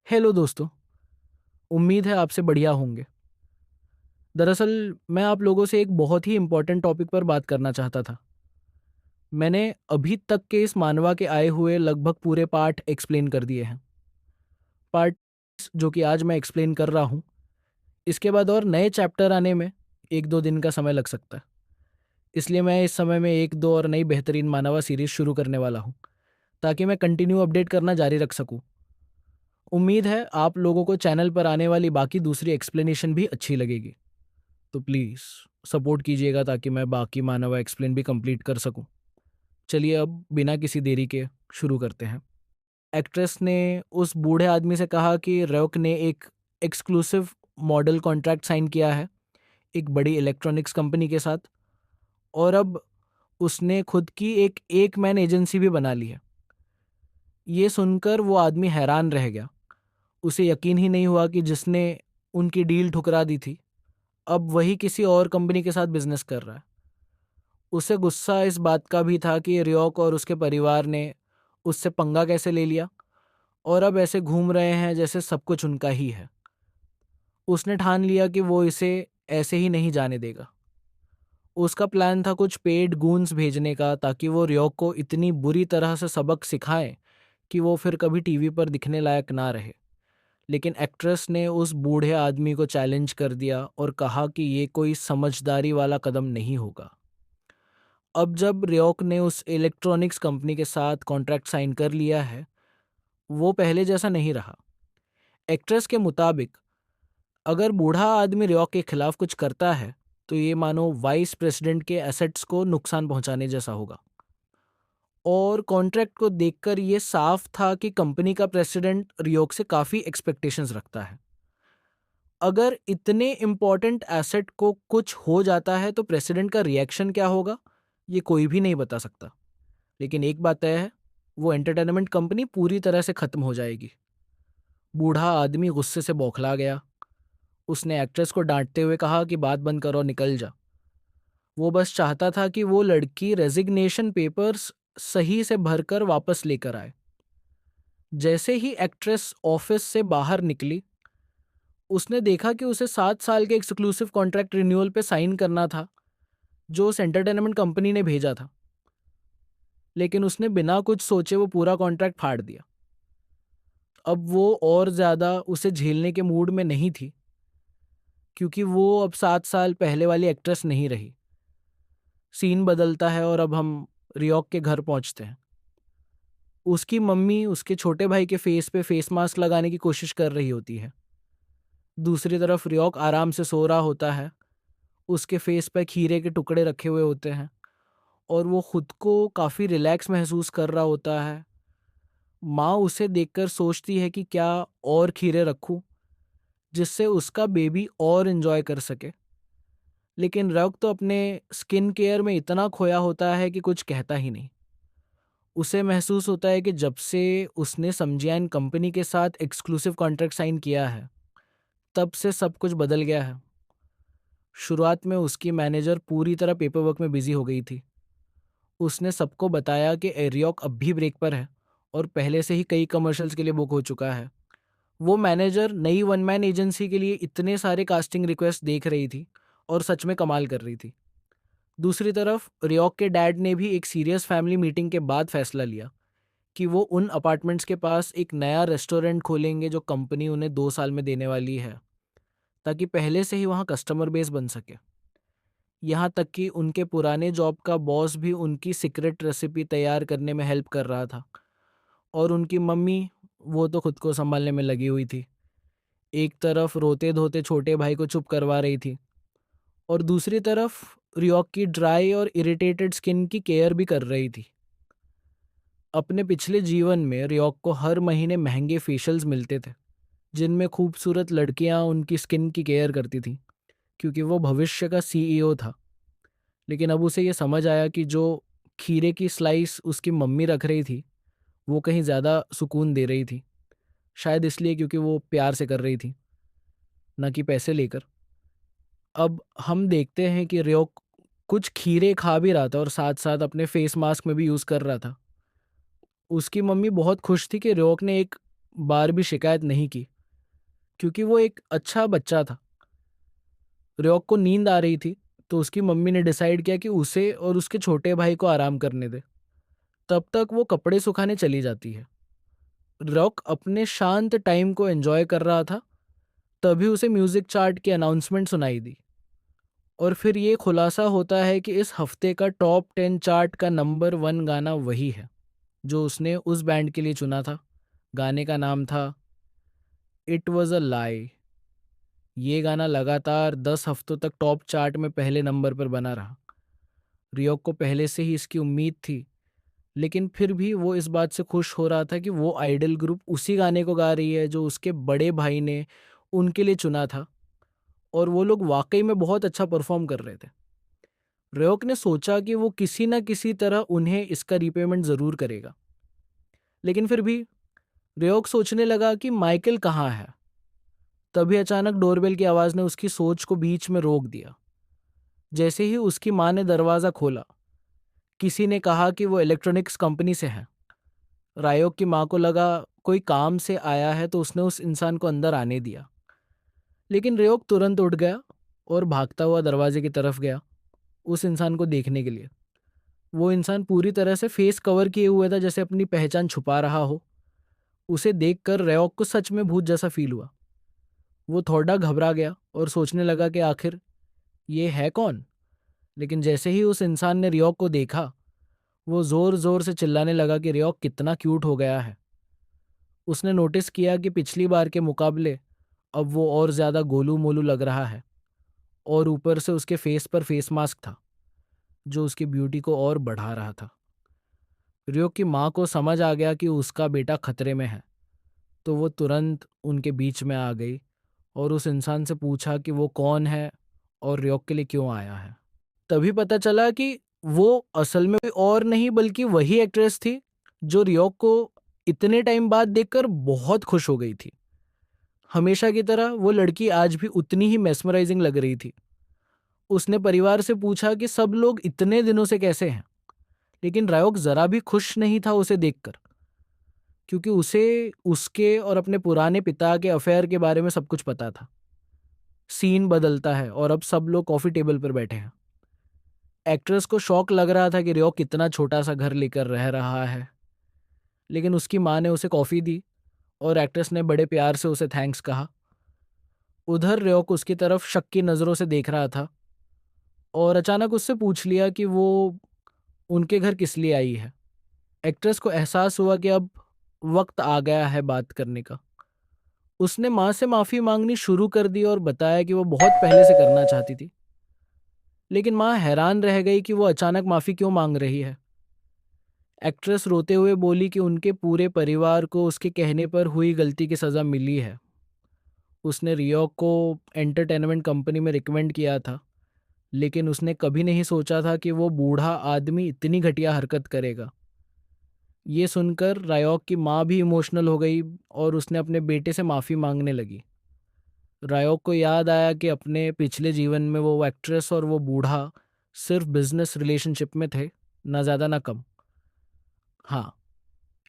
Hello दोस्तों। उम्मीद है आपसे बढ़िया होंगे। दरअसल मैं आप लोगों से एक बहुत ही इम्पोर्टेंट टॉपिक पर बात करना चाहता था। मैंने अभी तक के इस मानवा के आए हुए लगभग पूरे पार्ट एक्सप्लेन कर दिए हैं। पार्ट जो कि आज मैं एक्सप्लेन कर रहा हूँ, इसके बाद और नए चैप्टर आने में 1-2 दिन का समय लग सकता है। इसलिए मैं इस समय में 1-2 और नई बेहतरीन मानवा सीरीज शुरू करने वाला हूँ, ताकि मैं कंटिन्यू अपडेट करना जारी रख सकूँ। उम्मीद है आप लोगों को चैनल पर आने वाली बाकी दूसरी एक्सप्लेनेशन भी अच्छी लगेगी। तो प्लीज़ सपोर्ट कीजिएगा ताकि मैं बाकी मानवा एक्सप्लेन भी कंप्लीट कर सकूं। चलिए अब बिना किसी देरी के शुरू करते हैं। एक्ट्रेस ने उस बूढ़े आदमी से कहा कि रॉक ने एक एक्सक्लूसिव मॉडल कॉन्ट्रैक्ट साइन किया है एक बड़ी इलेक्ट्रॉनिक्स कंपनी के साथ, और अब उसने खुद की एक मैन एजेंसी भी बना ली है। ये सुनकर वो आदमी हैरान रह गया। उसे यकीन ही नहीं हुआ कि जिसने उनकी डील ठुकरा दी थी, अब वही किसी और कंपनी के साथ बिजनेस कर रहा है। उसे गुस्सा इस बात का भी था कि रियोक और उसके परिवार ने उससे पंगा कैसे ले लिया और अब ऐसे घूम रहे हैं जैसे सब कुछ उनका ही है। उसने ठान लिया कि वो इसे ऐसे ही नहीं जाने देगा। उसका प्लान था कुछ पेड गूंस भेजने का, ताकि वो रियोक को इतनी बुरी तरह से सबक सिखाएं कि वो फिर कभी टीवी पर दिखने लायक ना रहे। लेकिन एक्ट्रेस ने उस बूढ़े आदमी को चैलेंज कर दिया और कहा कि ये कोई समझदारी वाला कदम नहीं होगा। अब जब रियोक ने उस इलेक्ट्रॉनिक्स कंपनी के साथ कॉन्ट्रैक्ट साइन कर लिया है, वो पहले जैसा नहीं रहा। एक्ट्रेस के मुताबिक अगर बूढ़ा आदमी रियोक के खिलाफ कुछ करता है तो ये मानो वाइस प्रेसिडेंट के एसेट्स को नुकसान पहुंचाने जैसा होगा। और कॉन्ट्रैक्ट को देखकर ये साफ था कि कंपनी का प्रेसिडेंट रियोक से काफ़ी एक्सपेक्टेशंस रखता है। अगर इतने इम्पोर्टेंट एसेट को कुछ हो जाता है तो प्रेसिडेंट का रिएक्शन क्या होगा, ये कोई भी नहीं बता सकता। लेकिन एक बात तय है, वो एंटरटेनमेंट कंपनी पूरी तरह से खत्म हो जाएगी। बूढ़ा आदमी गुस्से से बौखला गया। उसने एक्ट्रेस को डांटते हुए कहा कि बात बंद करो और निकल जा। वो बस चाहता था कि वो लड़की रेजिग्नेशन पेपर्स सही से भरकर वापस लेकर आए। जैसे ही एक्ट्रेस ऑफिस से बाहर निकली, उसने देखा कि उसे 7 साल के एक्सक्लूसिव कॉन्ट्रैक्ट रिन्यूअल पे साइन करना था, जो उस एंटरटेनमेंट कंपनी ने भेजा था। लेकिन उसने बिना कुछ सोचे वो पूरा कॉन्ट्रैक्ट फाड़ दिया। अब वो और ज़्यादा उसे झेलने के मूड में नहीं थी, क्योंकि वो अब 7 साल पहले वाली एक्ट्रेस नहीं रही। सीन बदलता है और अब हम रियोक के घर पहुंचते हैं। उसकी मम्मी उसके छोटे भाई के फेस पे फेस मास्क लगाने की कोशिश कर रही होती है। दूसरी तरफ रियोक आराम से सो रहा होता है। उसके फेस पे खीरे के टुकड़े रखे हुए होते हैं और वो खुद को काफ़ी रिलैक्स महसूस कर रहा होता है। माँ उसे देखकर सोचती है कि क्या और खीरे रखूं, जिससे उसका बेबी और एंजॉय कर सके। लेकिन रग तो अपने स्किन केयर में इतना खोया होता है कि कुछ कहता ही नहीं। उसे महसूस होता है कि जब से उसने समझियान कंपनी के साथ एक्सक्लूसिव कॉन्ट्रैक्ट साइन किया है, तब से सब कुछ बदल गया है। शुरुआत में उसकी मैनेजर पूरी तरह पेपर वर्क में बिजी हो गई थी। उसने सबको बताया कि एरियॉक अब भी ब्रेक पर है और पहले से ही कई कमर्शियल्स के लिए बुक हो चुका है। वो मैनेजर नई वन मैन एजेंसी के लिए इतने सारे कास्टिंग रिक्वेस्ट देख रही थी और सच में कमाल कर रही थी। दूसरी तरफ रियोक के डैड ने भी एक सीरियस फैमिली मीटिंग के बाद फैसला लिया कि वो उन अपार्टमेंट्स के पास एक नया रेस्टोरेंट खोलेंगे जो कंपनी उन्हें 2 साल में देने वाली है, ताकि पहले से ही वहाँ कस्टमर बेस बन सके। यहाँ तक कि उनके पुराने जॉब का बॉस भी उनकी सीक्रेट रेसिपी तैयार करने में हेल्प कर रहा था। और उनकी मम्मी, वो तो खुद को संभालने में लगी हुई थी। एक तरफ रोते धोते छोटे भाई को चुप करवा रही थी और दूसरी तरफ रियोक की ड्राई और इरिटेटेड स्किन की केयर भी कर रही थी। अपने पिछले जीवन में रियोक को हर महीने महंगे फेशियल्स मिलते थे, जिनमें खूबसूरत लड़कियां उनकी स्किन की केयर करती थी, क्योंकि वो भविष्य का सीईओ था। लेकिन अब उसे ये समझ आया कि जो खीरे की स्लाइस उसकी मम्मी रख रही थी, वो कहीं ज़्यादा सुकून दे रही थी। शायद इसलिए क्योंकि वो प्यार से कर रही थी, न कि पैसे लेकर। अब हम देखते हैं कि रियोक कुछ खीरे खा भी रहा था और साथ साथ अपने फेस मास्क में भी यूज़ कर रहा था। उसकी मम्मी बहुत खुश थी कि रियोक ने एक बार भी शिकायत नहीं की, क्योंकि वो एक अच्छा बच्चा था। रियोक को नींद आ रही थी, तो उसकी मम्मी ने डिसाइड किया कि उसे और उसके छोटे भाई को आराम करने दे। तब तक वो कपड़े सुखाने चली जाती है। रॉक अपने शांत टाइम को एंजॉय कर रहा था, तभी उसे म्यूजिक चार्ट की अनाउंसमेंट सुनाई दी। और फिर ये खुलासा होता है कि इस हफ्ते का टॉप 10 चार्ट का नंबर 1 गाना वही है जो उसने उस बैंड के लिए चुना था। गाने का नाम था इट वॉज अ लाई। ये गाना लगातार 10 हफ्तों तक टॉप चार्ट में पहले नंबर पर बना रहा। रियोक को पहले से ही इसकी उम्मीद थी, लेकिन फिर भी वो इस बात से खुश हो रहा था कि वो आइडल ग्रुप उसी गाने को गा रही है जो उसके बड़े भाई ने उनके लिए चुना था, और वो लोग वाकई में बहुत अच्छा परफॉर्म कर रहे थे। रियोक ने सोचा कि वो किसी न किसी तरह उन्हें इसका रीपेमेंट ज़रूर करेगा। लेकिन फिर भी रियोक सोचने लगा कि माइकल कहाँ है। तभी अचानक डोरबेल की आवाज़ ने उसकी सोच को बीच में रोक दिया। जैसे ही उसकी माँ ने दरवाज़ा खोला, किसी ने कहा कि वो इलेक्ट्रॉनिक्स कंपनी से है। रायोक की माँ को लगा कोई काम से आया है, तो उसने उस इंसान को अंदर आने दिया। लेकिन रियोक तुरंत उठ गया और भागता हुआ दरवाजे की तरफ गया उस इंसान को देखने के लिए। वो इंसान पूरी तरह से फेस कवर किए हुए था, जैसे अपनी पहचान छुपा रहा हो। उसे देखकर रियोक को सच में भूत जैसा फील हुआ। वो थोड़ा घबरा गया और सोचने लगा कि आखिर ये है कौन। लेकिन जैसे ही उस इंसान ने रियोक को देखा, वो जोर जोर से चिल्लाने लगा कि रियोक कितना क्यूट हो गया है। उसने नोटिस किया कि पिछली बार के मुकाबले अब वो और ज्यादा गोलू मोलू लग रहा है, और ऊपर से उसके फेस पर फेस मास्क था जो उसकी ब्यूटी को और बढ़ा रहा था। रियो की माँ को समझ आ गया कि उसका बेटा खतरे में है, तो वो तुरंत उनके बीच में आ गई और उस इंसान से पूछा कि वो कौन है और रियोक के लिए क्यों आया है। तभी पता चला कि वो असल में कोई और नहीं बल्कि वही एक्ट्रेस थी जो रियोक को इतने टाइम बाद देखकर बहुत खुश हो गई थी। हमेशा की तरह वो लड़की आज भी उतनी ही मेस्मराइजिंग लग रही थी। उसने परिवार से पूछा कि सब लोग इतने दिनों से कैसे हैं, लेकिन रायोक जरा भी खुश नहीं था उसे देखकर, क्योंकि उसे उसके और अपने पुराने पिता के अफेयर के बारे में सब कुछ पता था। सीन बदलता है और अब सब लोग कॉफी टेबल पर बैठे हैं। एक्ट्रेस को शौक लग रहा था कि रियोक कितना छोटा सा घर लेकर रह रहा है, लेकिन उसकी माँ ने उसे कॉफी दी और एक्ट्रेस ने बड़े प्यार से उसे थैंक्स कहा। उधर रियोक उसकी तरफ शक की नज़रों से देख रहा था और अचानक उससे पूछ लिया कि वो उनके घर किस लिए आई है। एक्ट्रेस को एहसास हुआ कि अब वक्त आ गया है बात करने का। उसने माँ से माफ़ी मांगनी शुरू कर दी और बताया कि वो बहुत पहले से करना चाहती थी। लेकिन माँ हैरान रह गई कि वो अचानक माफ़ी क्यों मांग रही है। एक्ट्रेस रोते हुए बोली कि उनके पूरे परिवार को उसके कहने पर हुई गलती की सज़ा मिली है। उसने रियोक को एंटरटेनमेंट कंपनी में रिकमेंड किया था, लेकिन उसने कभी नहीं सोचा था कि वो बूढ़ा आदमी इतनी घटिया हरकत करेगा। ये सुनकर रायोक की माँ भी इमोशनल हो गई और उसने अपने बेटे से माफ़ी मांगने लगी। रायोक को याद आया कि अपने पिछले जीवन में वो एक्ट्रेस और वो बूढ़ा सिर्फ बिजनेस रिलेशनशिप में थे, ना ज़्यादा ना कम। हाँ,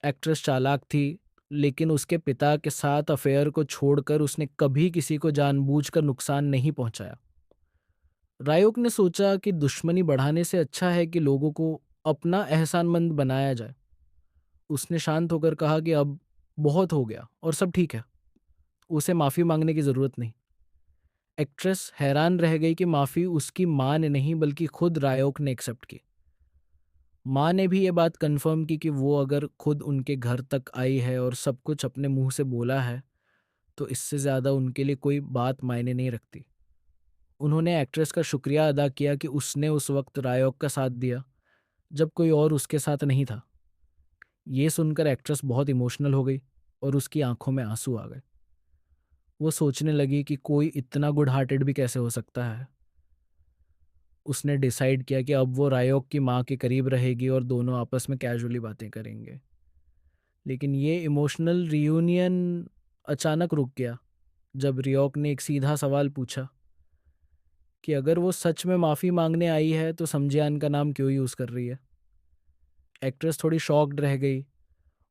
एक्ट्रेस चालाक थी, लेकिन उसके पिता के साथ अफेयर को छोड़कर उसने कभी किसी को जानबूझकर नुकसान नहीं पहुंचाया। रायोक ने सोचा कि दुश्मनी बढ़ाने से अच्छा है कि लोगों को अपना एहसानमंद बनाया जाए। उसने शांत होकर कहा कि अब बहुत हो गया और सब ठीक है, उसे माफ़ी मांगने की ज़रूरत नहीं। एक्ट्रेस हैरान रह गई कि माफ़ी उसकी माँ ने नहीं बल्कि खुद रायोक ने एक्सेप्ट की। माँ ने भी ये बात कंफर्म की कि वो अगर खुद उनके घर तक आई है और सब कुछ अपने मुंह से बोला है, तो इससे ज़्यादा उनके लिए कोई बात मायने नहीं रखती। उन्होंने एक्ट्रेस का शुक्रिया अदा किया कि उसने उस वक्त रायोक का साथ दिया जब कोई और उसके साथ नहीं था। ये सुनकर एक्ट्रेस बहुत इमोशनल हो गई और उसकी आंखों में आंसू आ गए। वो सोचने लगी कि कोई इतना गुड हार्टेड भी कैसे हो सकता है। उसने डिसाइड किया कि अब वो रायोक की माँ के करीब रहेगी और दोनों आपस में कैजुअली बातें करेंगे। लेकिन ये इमोशनल रियूनियन अचानक रुक गया जब रियोक ने एक सीधा सवाल पूछा कि अगर वो सच में माफ़ी मांगने आई है तो समजियान का नाम क्यों यूज़ कर रही है। एक्ट्रेस थोड़ी शॉक्ड रह गई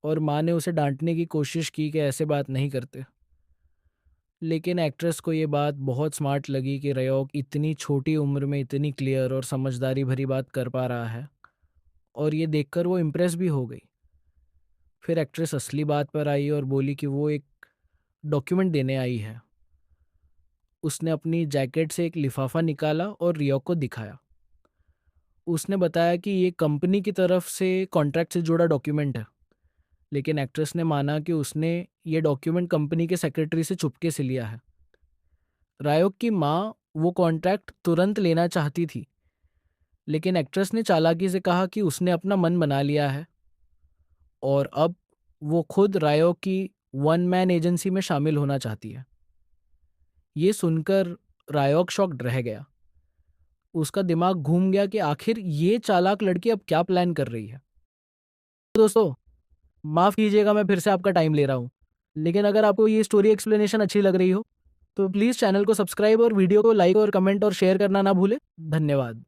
और माँ ने उसे डांटने की कोशिश की कि ऐसे बात नहीं करते। लेकिन एक्ट्रेस को ये बात बहुत स्मार्ट लगी कि रयोक इतनी छोटी उम्र में इतनी क्लियर और समझदारी भरी बात कर पा रहा है, और ये देखकर वो इम्प्रेस भी हो गई। फिर एक्ट्रेस असली बात पर आई और बोली कि वो एक डॉक्यूमेंट देने आई है। उसने अपनी जैकेट से एक लिफाफा निकाला और रियोक को दिखाया। उसने बताया कि ये कंपनी की तरफ से कॉन्ट्रैक्ट से जुड़ा डॉक्यूमेंट है, लेकिन एक्ट्रेस ने माना कि उसने ये डॉक्यूमेंट कंपनी के सेक्रेटरी से चुपके से लिया है। रायोक की माँ वो कॉन्ट्रैक्ट तुरंत लेना चाहती थी, लेकिन एक्ट्रेस ने चालाकी से कहा कि उसने अपना मन बना लिया है और अब वो खुद रायोक की वन मैन एजेंसी में शामिल होना चाहती है। ये सुनकर रायोक शॉक्ड रह गया। उसका दिमाग घूम गया कि आखिर ये चालाक लड़की अब क्या प्लान कर रही है। तो दोस्तों, माफ़ कीजिएगा मैं फिर से आपका टाइम ले रहा हूँ, लेकिन अगर आपको ये स्टोरी एक्सप्लेनेशन अच्छी लग रही हो तो प्लीज़ चैनल को सब्सक्राइब और वीडियो को लाइक और कमेंट और शेयर करना ना भूलें। धन्यवाद।